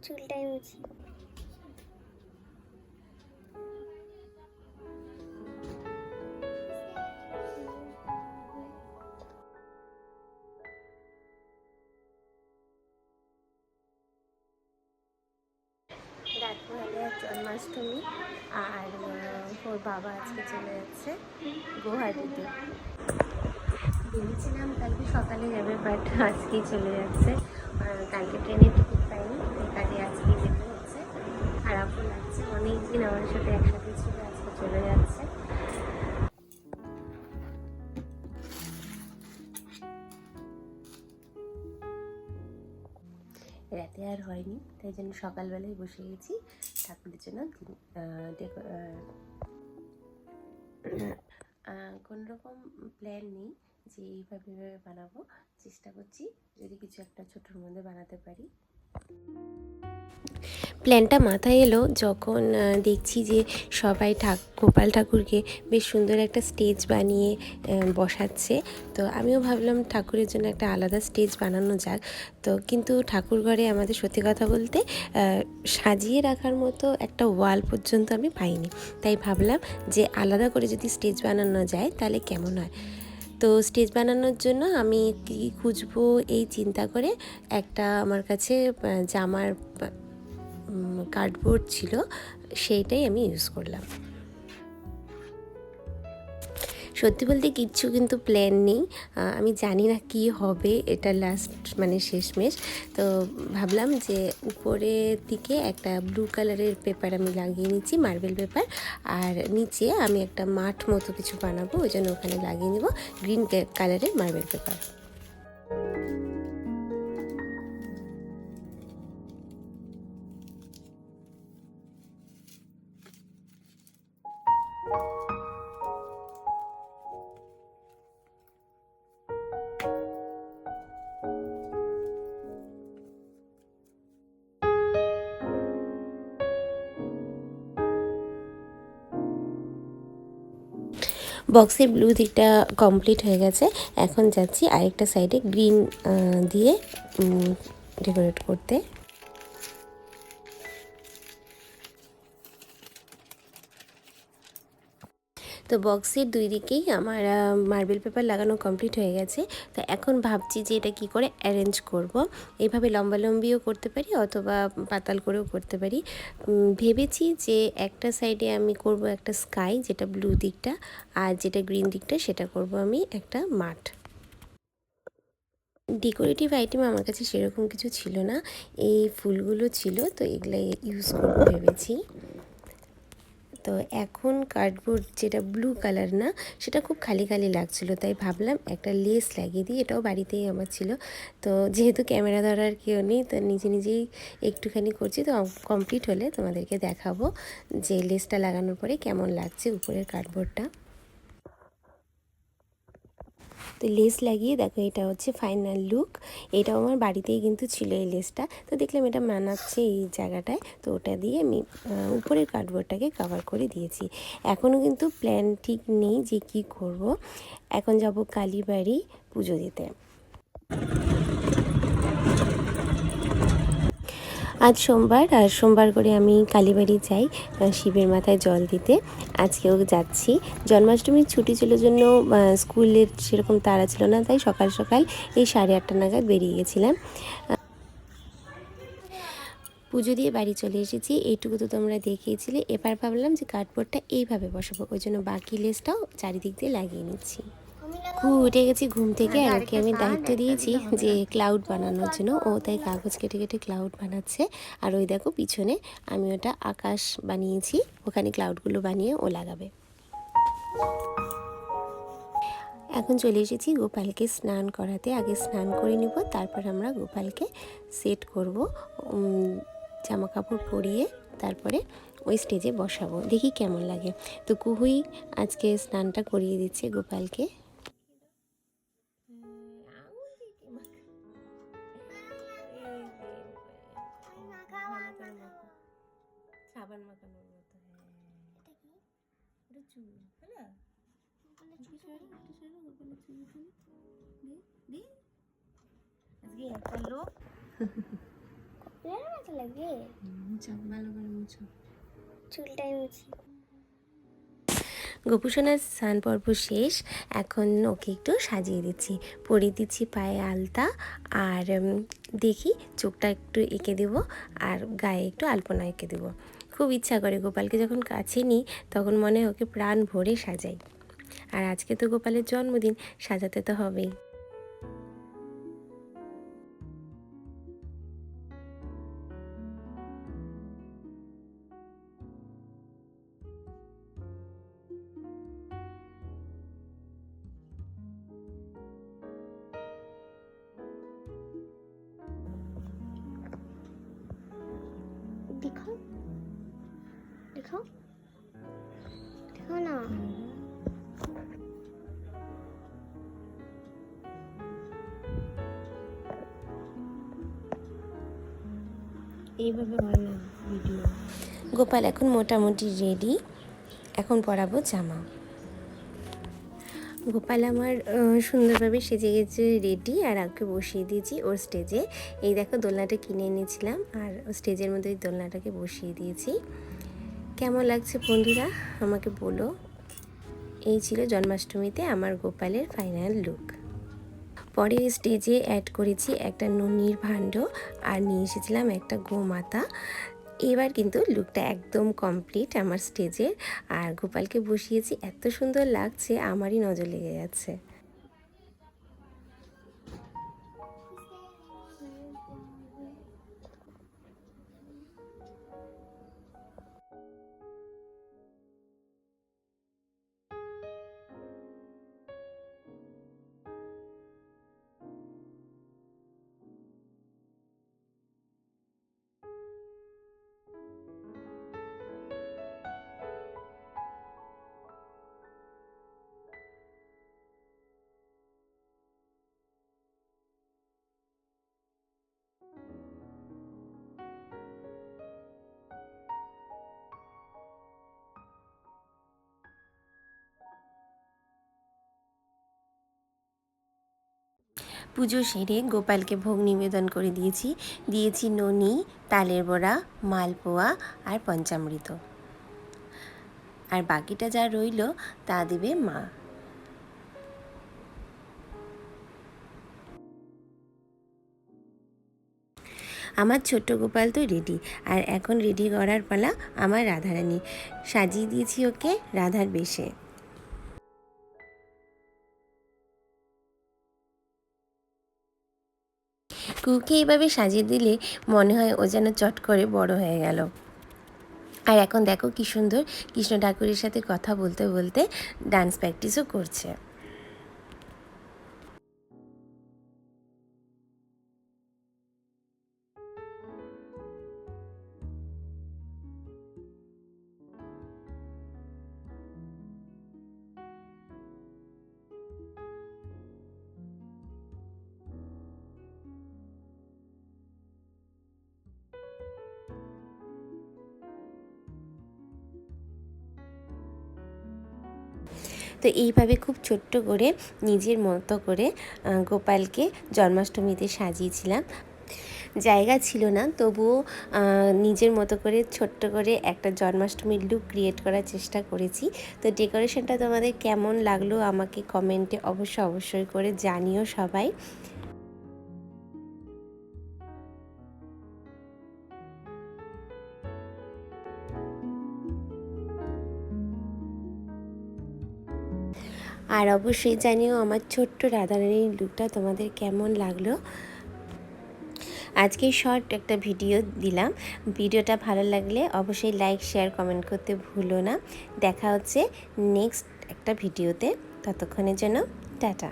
চুলটাই মুছি। রাত হলে জন্মাষ্টমী, আর ওর বাবা আজকে চলে যাচ্ছে গুয়াহাটিতে। ভেবেছিলাম কালকে সকালে যাবে, বাট আজকেই চলে যাচ্ছে। কালকে ট্রেনের টিকিট পাইনি, কাজে আজকেই যেতে হচ্ছে। খারাপও লাগছে, অনেকদিন আমার সাথে একসাথে ছিল, আজকে চলে যাচ্ছে। রাতে আর হয়নি, তাই জন্য সকালবেলায় বসে গেছি ঠাকুরের জন্য কোনো রকম প্ল্যান নেই যে এইভাবে বানাবো। চেষ্টা করছি যদি কিছু একটা ছোটোর মধ্যে বানাতে পারি। প্ল্যানটা মাথায় এলো যখন দেখছি যে সবাই গোপাল ঠাকুরকে বেশ সুন্দর একটা স্টেজ বানিয়ে বসাচ্ছে। তো আমিও ভাবলাম ঠাকুরের জন্য একটা আলাদা স্টেজ বানানো যাক। তো কিন্তু ঠাকুর ঘরে আমাদের সত্যি কথা বলতে সাজিয়ে রাখার মতো একটা ওয়াল পর্যন্ত আমি পাইনি। তাই ভাবলাম যে আলাদা করে যদি স্টেজ বানানো যায় তাহলে কেমন হয়। তো স্টেজ বানানোর জন্য আমি কি খুঁজবো এই চিন্তা করে একটা আমার কাছে জামার কার্ডবোর্ড ছিল, সেইটাই আমি ইউজ করলাম। সত্যি বলতে কিচ্ছু কিন্তু প্ল্যান নেই, আমি জানি না কি হবে এটা লাস্ট মানে শেষমেশ। তো ভাবলাম যে উপরের দিকে একটা ব্লু কালারের পেপার আমি লাগিয়ে নিচ্ছি, মার্বেল পেপার, আর নিচে আমি একটা মাঠ মতো কিছু বানাবো, ওই জন্য ওখানে লাগিয়ে নেব গ্রিন কালারের মার্বেল পেপার। বক্সের ব্লু দিকটা কমপ্লিট হয়ে গেছে, এখন যাচ্ছি আরেকটা সাইডে গ্রিন দিয়ে ডেকোরেট করতে। তো বক্সের দুই দিকেই আমার মার্বেল পেপার লাগানো কমপ্লিট হয়ে গেছে। তো এখন ভাবছি যে এটা কি করে অ্যারেঞ্জ করব। এইভাবে লম্বালম্বিও করতে পারি অথবা পাতাল করেও করতে পারি। ভেবেছি যে একটা সাইডে আমি করব একটা স্কাই, যেটা ব্লু দিকটা, আর যেটা গ্রিন দিকটা সেটা করব আমি একটা মাঠ। ডেকোরেটিভ আইটেম আমার কাছে সেরকম কিছু ছিল না, এই ফুলগুলো ছিল, তো এগুলো ইউজ করব ভেবেছি। তো এখন কার্ডবোর্ড যেটা ব্লু কালার না, সেটা খুব খালি খালি লাগছিলো, তাই ভাবলাম একটা লেস লাগিয়ে দিই। এটাও বাড়িতেই আমার ছিল, তো যেহেতু ক্যামেরা ধরার কেউ নেই, তো নিজে নিজেই একটুখানি করছি। তো কমপ্লিট হলে তোমাদেরকে দেখাবো যে লেসটা লাগানোর পরে কেমন লাগছে উপরের কার্ডবোর্ডটা। তো লেস লাগিয়ে দেখো, এটা হচ্ছে ফাইনাল লুক। এটাও আমার বাড়িতেই কিন্তু ছিল এই লেসটা, তো দেখলাম এটা মানাচ্ছে এই জায়গাটায়, তো ওটা দিয়ে আমি উপরের কার্ডবোর্ডটাকে কভার করে দিয়েছি। এখনও কিন্তু প্ল্যান ঠিক নেই যে কি করব। এখন যাব কালীবাড়ি পুজো দিতে। আজ সোমবার, আর সোমবার করে আমি কালীবাড়ি যাই শিবের মাথায় জল দিতে। আজকেও যাচ্ছি। জন্মাষ্টমীর ছুটি ছিল জন্য স্কুলের সেরকম তাড়া ছিল না, তাই সকাল সকাল এই 8:30 নাগাদ বেরিয়ে গেছিলাম। পুজো দিয়ে বাড়ি চলে এসেছি, এইটুকু তো তোমরা দেখিয়েছিলে। এবার ভাবলাম যে কার্ডবোর্ডটা এইভাবে বসাবো, ওই জন্য বাকি লেসটাও চারিদিক দিয়ে লাগিয়ে নিচ্ছি। খুব উঠে গেছি ঘুম থেকে, আর ওকে আমি দায়িত্ব দিয়েছি যে ক্লাউড বানানোর জন্য। ও তাই কাগজ কেটে কেটে ক্লাউড বানাচ্ছে। আর ওই দেখো পিছনে আমি ওটা আকাশ বানিয়েছি, ওখানে ক্লাউডগুলো বানিয়ে ও লাগাবে। এখন চলে এসেছি গোপালকে স্নান করাতে। আগে স্নান করে নিব, তারপর আমরা গোপালকে সেট করব, জামা কাপড় পরিয়ে তারপরে ওই স্টেজে বসাবো, দেখি কেমন লাগে। তো কুহুই আজকে স্নানটা করিয়ে দিচ্ছে গোপালকে। চুল হলো আজকে একটা লোক লাগে মুছো ভালো করে মুছো চুলটাই মুছি। গোপুসোনার স্নান পর্ব শেষ। এখন ওকে একটু সাজিয়ে দিচ্ছি, পরিয়ে দিচ্ছি পায়ে আলতা, আর দেখি চোখটা একটু এঁকে দেবো আর গায়ে একটু আলপনা এঁকে দেবো। খুব ইচ্ছা করে গোপালকে যখন কাছে নিই তখন মনে হয় ওকে প্রাণ ভরে সাজাই। আর আজকে তো গোপালের জন্মদিন, সাজাতে তো হবেই। दिखाओ दिखाओ दिखाओ ना। এইভাবে হয় না ভিডিও। গোপাল এখন মোটামুটি রেডি, এখন পরাবো জামা। গোপাল আমার সুন্দরভাবে সেজে গেছে রেডি, আর আগে বসিয়ে দিয়েছি ওর স্টেজে। এই দেখো দোলনাটা কিনে এনেছিলাম আর স্টেজের মধ্যে ওই দোলনাটাকে বসিয়ে দিয়েছি। কেমন লাগছে বন্ধুরা আমাকে বলো। এই ছিল জন্মাষ্টমীতে আমার গোপালের ফাইনাল লুক। পরে স্টেজে অ্যাড করেছি একটা নুনির ভাণ্ড আর নিয়ে এসেছিলাম একটা গোমাতা। এবার কিন্তু লুকটা একদম কমপ্লিট আমার স্টেজের, আর গোপালকে বসিয়েছি, এত সুন্দর লাগছে আমারই নজর লেগে যাচ্ছে। পুজো সেরে গোপালকে ভোগ নিবেদন করে দিয়েছি ননি, তালের বড়া, মালপোয়া আর পঞ্চামৃত। আর বাকিটা যা রইল তা দেবে মা। আমার ছোট্ট গোপাল তো রেডি, আর এখন রেডি করার পালা আমার রাধারানী। সাজিয়ে দিয়েছি ওকে রাধার বেশে। কুকে এইভাবে সাজিয়ে দিলে মনে হয় ও যেন চট করে বড় হয়ে গেল। আর এখন দেখো কি সুন্দর কৃষ্ণ ঠাকুরের সাথে কথা বলতে বলতে ডান্স প্র্যাকটিসও করছে। তো এইভাবে খুব ছোট্ট করে নিজের মতো করে গোপালকে জন্মাষ্টমীতে সাজিয়েছিলাম। জায়গা ছিল না, তবুও নিজের মতো করে ছোট্ট করে একটা জন্মাষ্টমীর লুক ক্রিয়েট করার চেষ্টা করেছি। তো ডেকোরেশনটা তোমাদের কেমন লাগলো আমাকে কমেন্টে অবশ্যই করে জানিও সবাই। আর অবশ্যই জানিও আমার ছোট্ট রাধারানীর লুকটা তোমাদের কেমন লাগলো। আজকে শর্ট একটা ভিডিও দিলাম। ভিডিওটা ভালো লাগলে অবশ্যই লাইক, শেয়ার, কমেন্ট করতে ভুলো না। দেখা হচ্ছে নেক্সট একটা ভিডিওতে। ততক্ষণের জন্য টাটা।